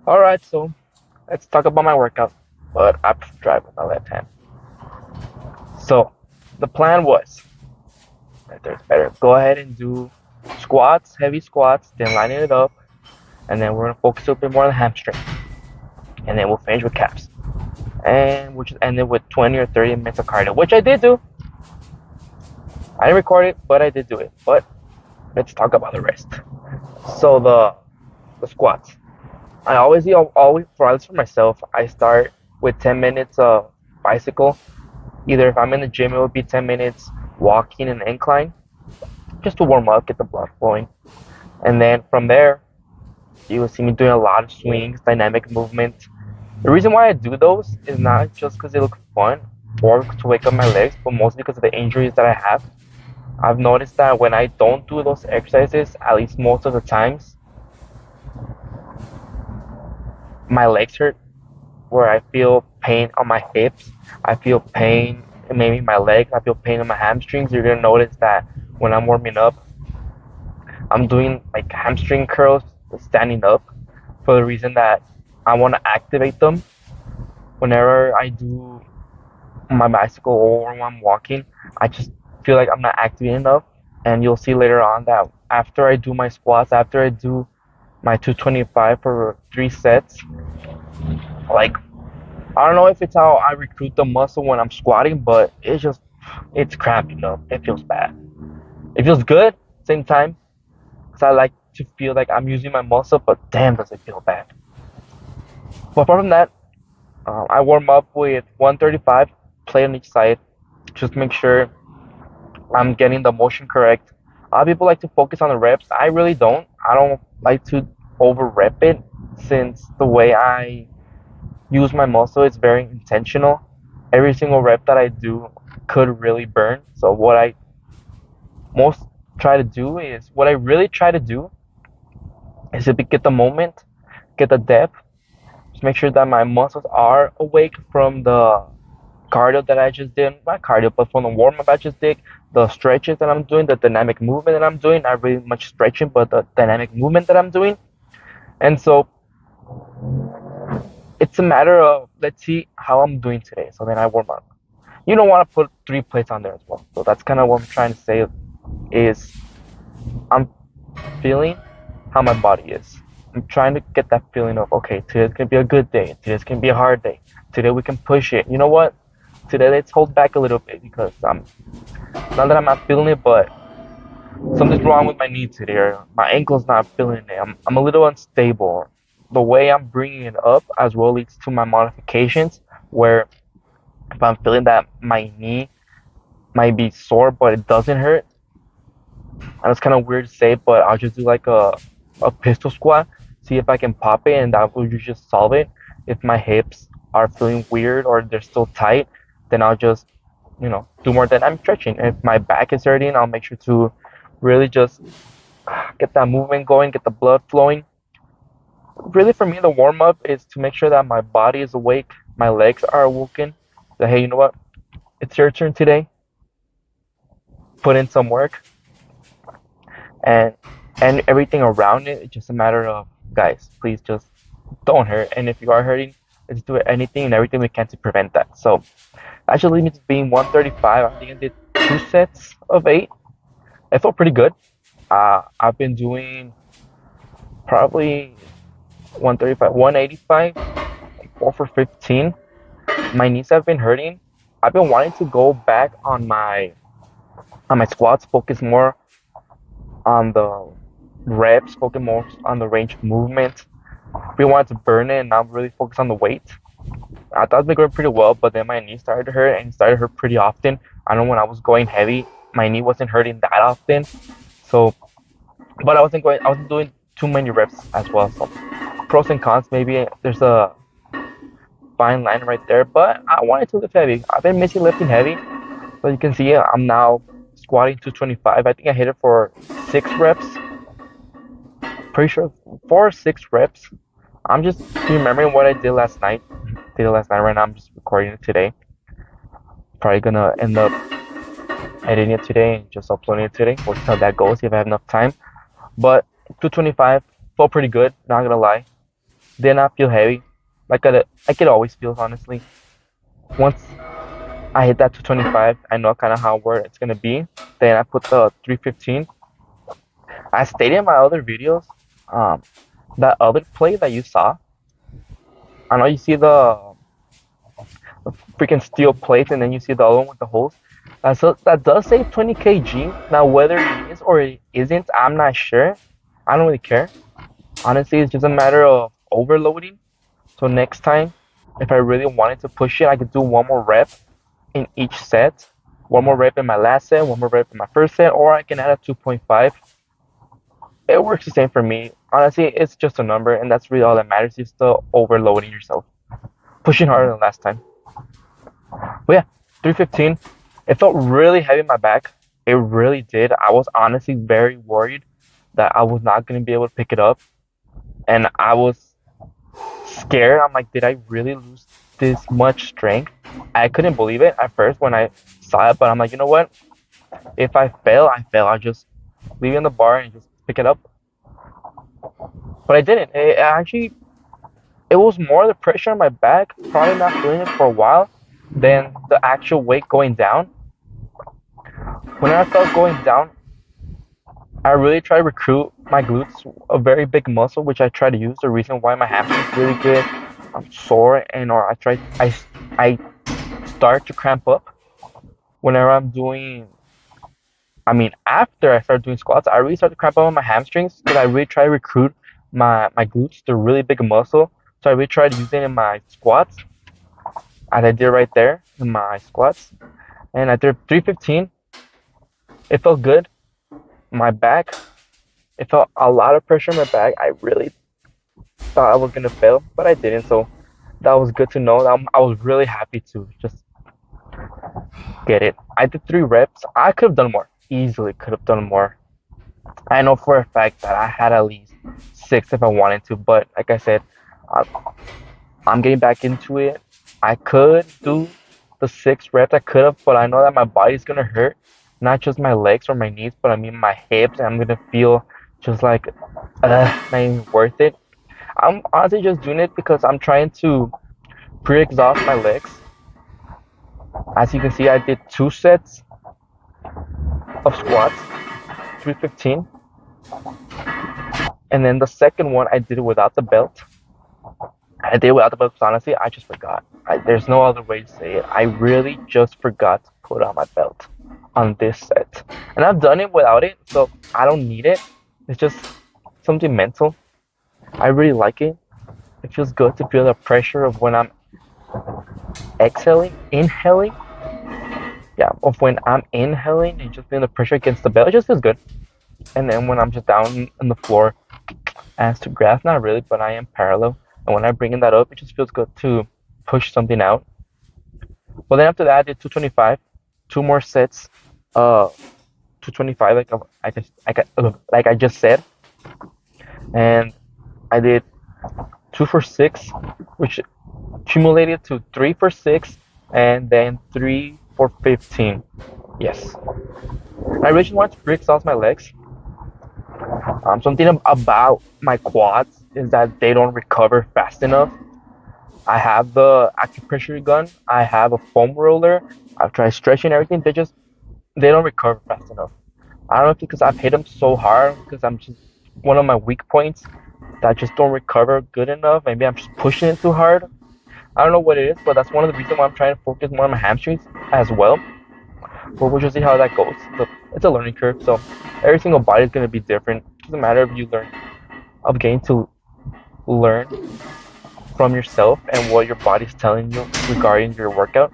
All right, so let's talk about my workout. But I prefer drive with my left hand. So the plan was, right there's better. Go ahead and do squats, heavy squats, then lining it up, and then we're gonna focus a bit more on the hamstring, and then we'll finish with calves, and we'll just end it with 20 or 30 minutes of cardio, which I did do. I didn't record it, but I did do it. But let's talk about the rest. So the squats. I always for at least for myself, I start with 10 minutes of bicycle. Either if I'm in the gym, it would be 10 minutes walking an incline just to warm up, get the blood flowing. And then from there, you will see me doing a lot of swings, dynamic movements. The reason why I do those is not just because they look fun or to wake up my legs, but mostly because of the injuries that I have. I've noticed that when I don't do those exercises, at least most of the times, my legs hurt, where I feel pain on my hips, I feel pain maybe my legs, I feel pain on my hamstrings. You're gonna notice that when I'm warming up, I'm doing like hamstring curls standing up for the reason that I want to activate them whenever I do my bicycle or when I'm walking. I just feel like I'm not activating enough, and you'll see later on that after I do my squats, after I do my 225 for 3 sets, like I don't know if it's how I recruit the muscle when I'm squatting, but it's cramping up. It feels bad. It feels good same time because I like to feel like I'm using my muscle, but damn, does it feel bad. But apart from that, I warm up with 135 plate on each side. Just make sure I'm getting the motion correct. A lot of people like to focus on the reps. I really don't. I don't like to over rep it since the way I use my muscle is very intentional. Every single rep that I do could really burn. So most what I really try to do is to get the moment, get the depth, just make sure that my muscles are awake from the cardio that I just did, not cardio, but from the warm up I just did, the stretches that I'm doing, the dynamic movement that I'm doing, not really much stretching, but the dynamic movement that I'm doing. And so it's a matter of let's see how I'm doing today. So then I warm up. You don't want to put 3 plates on there as well. So that's kind of what I'm trying to say is I'm feeling how my body is. I'm trying to get that feeling of okay, today's gonna be a good day. Today's gonna be a hard day. Today we can push it. You know what? Today let's hold back a little bit because not that I'm not feeling it, but something's wrong with my knee today. Or my ankle's not feeling it. I'm a little unstable. The way I'm bringing it up as well leads to my modifications where if I'm feeling that my knee might be sore but it doesn't hurt, and it's kind of weird to say, but I'll just do like a pistol squat, see if I can pop it, and that will just solve it. If my hips are feeling weird or they're still tight, then I'll just, do more than I'm stretching. If my back is hurting, I'll make sure to really just get that movement going, get the blood flowing. Really, for me, the warm up is to make sure that my body is awake, my legs are awoken. That hey, you know what? It's your turn today. Put in some work, and everything around it. It's just a matter of guys, please just don't hurt. And if you are hurting, let's do anything and everything we can to prevent that. So actually leads me to being 135. I think I did 2 sets of 8. I felt pretty good. I've been doing probably 135, 185, 4 for 15. My knees have been hurting. I've been wanting to go back on my squats, focus more on the reps, focus more on the range of movement. We wanted to burn it and not really focus on the weight. I thought it was going pretty well, but then my knee started to hurt and it started to hurt pretty often. I know when I was going heavy, my knee wasn't hurting that often. So, but I wasn't doing too many reps as well. So, pros and cons, maybe there's a fine line right there, but I wanted to lift heavy. I've been missing lifting heavy. So you can see I'm now squatting 225. I think I hit it for 6 reps. Pretty sure 4 or 6 reps. I'm just remembering what I did last night. Did it last night. Right now, I'm just recording it today. Probably gonna end up editing it today and just uploading it today. We'll see how that goes if I have enough time. But 225 felt pretty good. Not gonna lie. Did not feel heavy, like it always feels, honestly. Once I hit that 225, I know kind of how where it's gonna be. Then I put the 315. I stated in my other videos, um, that other plate that you saw. I know you see the freaking steel plates, and then you see the other one with the holes. So that does say 20 kg. Now, whether it is or it isn't, I'm not sure. I don't really care. Honestly, it's just a matter of overloading. So next time, if I really wanted to push it, I could do one more rep in each set. One more rep in my last set, one more rep in my first set, or I can add a 2.5. It works the same for me. Honestly, it's just a number, and that's really all that matters. You're still overloading yourself, pushing harder than last time. But yeah, 315. It felt really heavy in my back. It really did. I was honestly very worried that I was not going to be able to pick it up. And I was scared. I'm like, did I really lose this much strength? I couldn't believe it at first when I saw it, but I'm like, you know what? If I fail, I fail. I'll just leave it in the bar and just pick it up. But I didn't. It was more the pressure on my back, probably not feeling it for a while, than the actual weight going down. When I felt going down, I really try to recruit my glutes, a very big muscle, which I try to use. The reason why my hamstring is really good, I'm sore, and or I start to cramp up whenever I'm doing. I mean, after I start doing squats, I really start to cramp up on my hamstrings because I really try to recruit my glutes. They're really big muscle, so I really try to use it in my squats, as I did right there in my squats. And I did 315. It felt good. My back, it felt a lot of pressure on my back. I really thought I was gonna fail, but I didn't. So that was good to know. I was really happy to just get it. I did 3 reps. I could have done more. Easily could have done more. I know for a fact that I had at least 6 if I wanted to, but like I said, I, I'm getting back into it. I could do the 6 reps. I could have, but I know that my body's gonna hurt. Not just my legs or my knees, but I mean my hips. And I'm gonna feel just like, not even worth it. I'm honestly just doing it because I'm trying to pre-exhaust my legs. As you can see, I did 2 sets of squats, 315, and then the second one I did it without the belt. I did it without the belt because honestly, I just forgot. There's no other way to say it. I really just forgot to put on my belt on this set, and I've done it without it, so I don't need it. It's just something mental. I really like it. It feels good to feel the pressure of when I'm inhaling, yeah, of when I'm inhaling and just feeling the pressure against the belt. It just feels good. And then when I'm just down on the floor, as to graph, not really, but I am parallel. And when I'm bringing that up, it just feels good to push something out. Well, then after that, I did 225, 2 more sets, 225, like I just said, and I did 2 for 6, which accumulated to 3 for 6, and then 3 for 15. Yes, I really wanted to pre-exhaust my legs. Something about my quads is that they don't recover fast enough. I have the acupressure gun. I have a foam roller. I've tried stretching everything. They don't recover fast enough. I don't know if because I've hit them so hard because I'm just one of my weak points that I just don't recover good enough. Maybe I'm just pushing it too hard. I don't know what it is, but that's one of the reasons why I'm trying to focus more on my hamstrings as well. But we'll just see how that goes. It's a learning curve, so every single body is going to be different. It doesn't matter if you learn of getting to learn from yourself and what your body's telling you regarding your workout.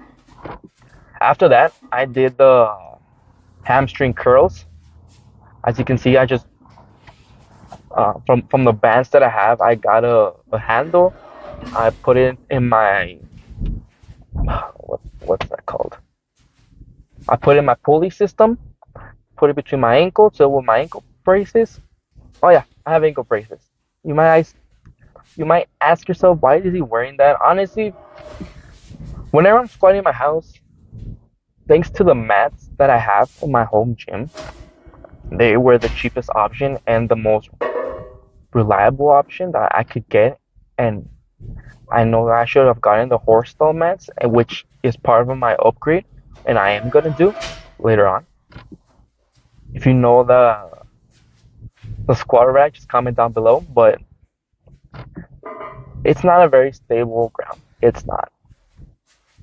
After that, I did the hamstring curls. As you can see, I just from the bands that I have, I got a handle. I put it in my what's that called? I put it in my pulley system. Put it between my ankles, so with my ankle braces. Oh yeah, I have ankle braces. You might you might ask yourself why is he wearing that? Honestly, whenever I'm squatting in my house, thanks to the mats that I have in my home gym, they were the cheapest option and the most reliable option that I could get and I know that I should have gotten the horse stall mats, which is part of my upgrade, and I am gonna do later on. If you know the squat rack, just comment down below. But it's not a very stable ground. It's not.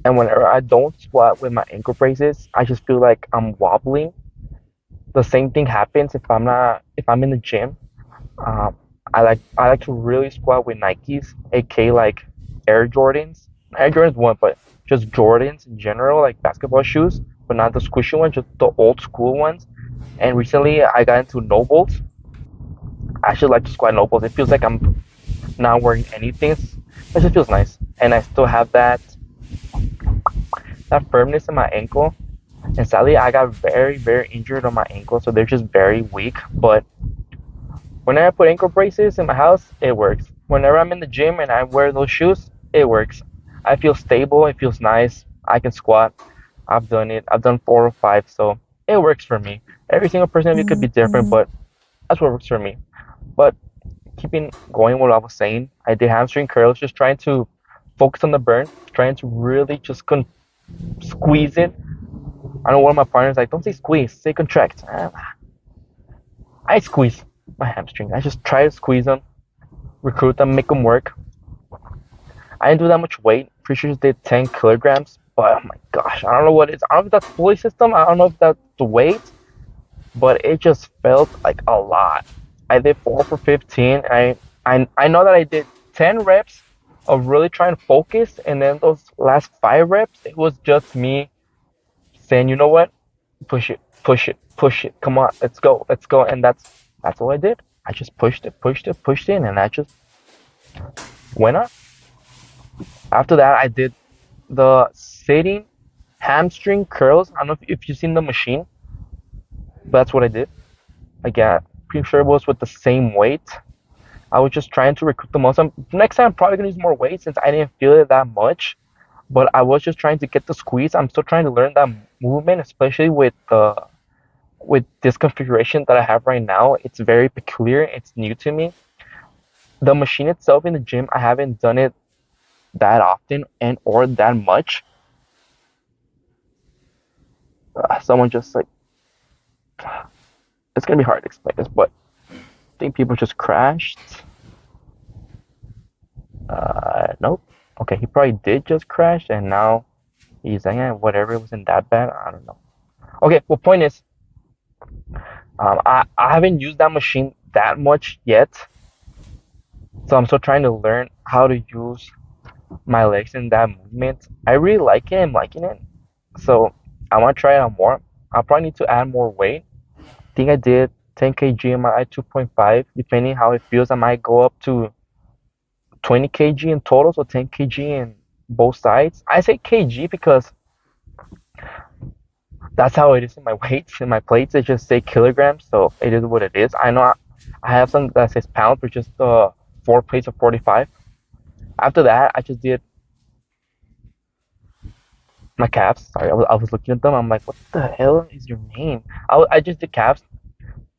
And whenever I don't squat with my ankle braces, I just feel like I'm wobbling. The same thing happens if I'm in the gym. Um, I like to really squat with Nikes, aka like Air Jordans. Air Jordans one, but just Jordans in general, like basketball shoes, but not the squishy ones, just the old school ones. And recently I got into no bolts. I actually like to squat no bolts. It feels like I'm not wearing anything. It just feels nice, and I still have that firmness in my ankle. And sadly, I got very very injured on my ankle, so they're just very weak. But whenever I put ankle braces in my house, it works. Whenever I'm in the gym and I wear those shoes, it works. I feel stable. It feels nice. I can squat. I've done it. I've done 4 or 5, so it works for me. Every single person of you could be different, but that's what works for me. But keeping going what I was saying, I did hamstring curls, just trying to focus on the burn, trying to really just squeeze it. I know one of my partners like, don't say squeeze, say contract. I squeeze my hamstring. I just try to squeeze them, recruit them, make them work. I didn't do that much weight. Pretty sure just did 10 kilograms. But oh my gosh, I don't know what it is. I don't know if that's pulley system. I don't know if that's the weight, but it just felt like a lot. I did 4 for 15. I know that I did 10 reps of really trying to focus, and then those last 5 reps, it was just me saying, you know what, push it, push it, push it. Come on, let's go. And that's what I did. I just pushed it, pushed it, pushed it, and I just went up. After that, I did the sitting hamstring curls. I don't know if you've seen the machine, but that's what I did. Again, pretty sure it was with the same weight. I was just trying to recruit the muscle. Next time, I'm probably gonna use more weight since I didn't feel it that much. But I was just trying to get the squeeze. I'm still trying to learn that movement, especially with this configuration that I have right now. It's very peculiar. It's new to me. The machine itself in the gym, I haven't done it that often and or that much. Someone just like it's gonna be hard to explain this, but I think people just crashed. Nope. Okay, he probably did just crash, and now he's like, yeah, whatever. It wasn't that bad. I don't know. Okay, well, point is, I haven't used that machine that much yet, so I'm still trying to learn how to use my legs in that movement. I really like it. I'm liking it, so I want to try it out more. I'll probably need to add more weight. I think I did 10 kg in my 2.5. Depending how it feels, I might go up to 20 kg in total, so 10 kg in both sides. I say kg because that's how it is in my weights. In my plates, it just say kilograms, so it is what it is. I know I have some that says pounds, but just 4 plates of 45. After that, I just did my calves. Sorry, I was looking at them. I'm like, what the hell is your name? I just did calves.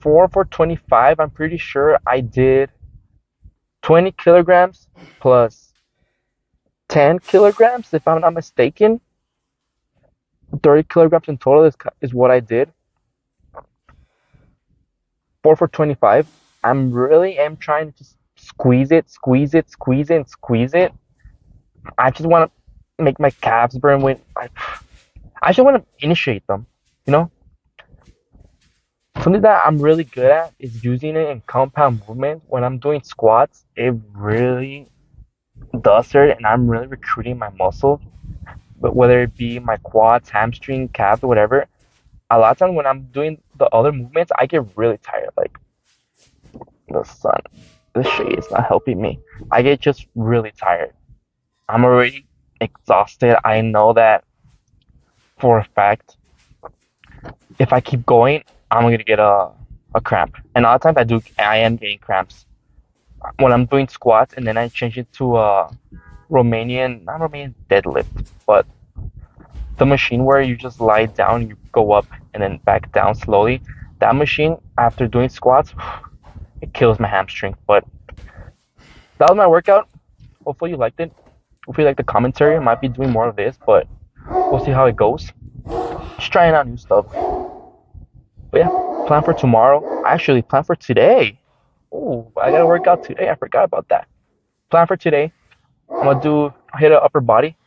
4 for 25. I'm pretty sure I did 20 kilograms plus 10 kilograms, if I'm not mistaken. 30 kilograms in total is what I did. 4 for 25. I'm really am trying to just squeeze it, squeeze it, squeeze it, and squeeze it. I just want to make my calves burn when I just want to initiate them. You know, something that I'm really good at is using it in compound movement. When I'm doing squats, it really does it, and I'm really recruiting my muscles. But whether it be my quads, hamstring, calves, whatever, a lot of times when I'm doing the other movements, I get really tired. Like the sun, the shade is not helping me. I get just really tired. I'm already exhausted. I know that for a fact. If I keep going, I'm gonna get a cramp. And a lot of times I am getting cramps when I'm doing squats, and then I change it to a not Romanian deadlift, but the machine where you just lie down, you go up and then back down slowly. That machine, after doing squats, it kills my hamstring. But that was my workout. Hopefully you liked it. Hopefully you like the commentary. I might be doing more of this, but we'll see how it goes. Just trying out new stuff. But yeah, plan for tomorrow. Actually, plan for today. Oh, I gotta work out today. I forgot about that. Plan for today. I'm gonna hit an upper body.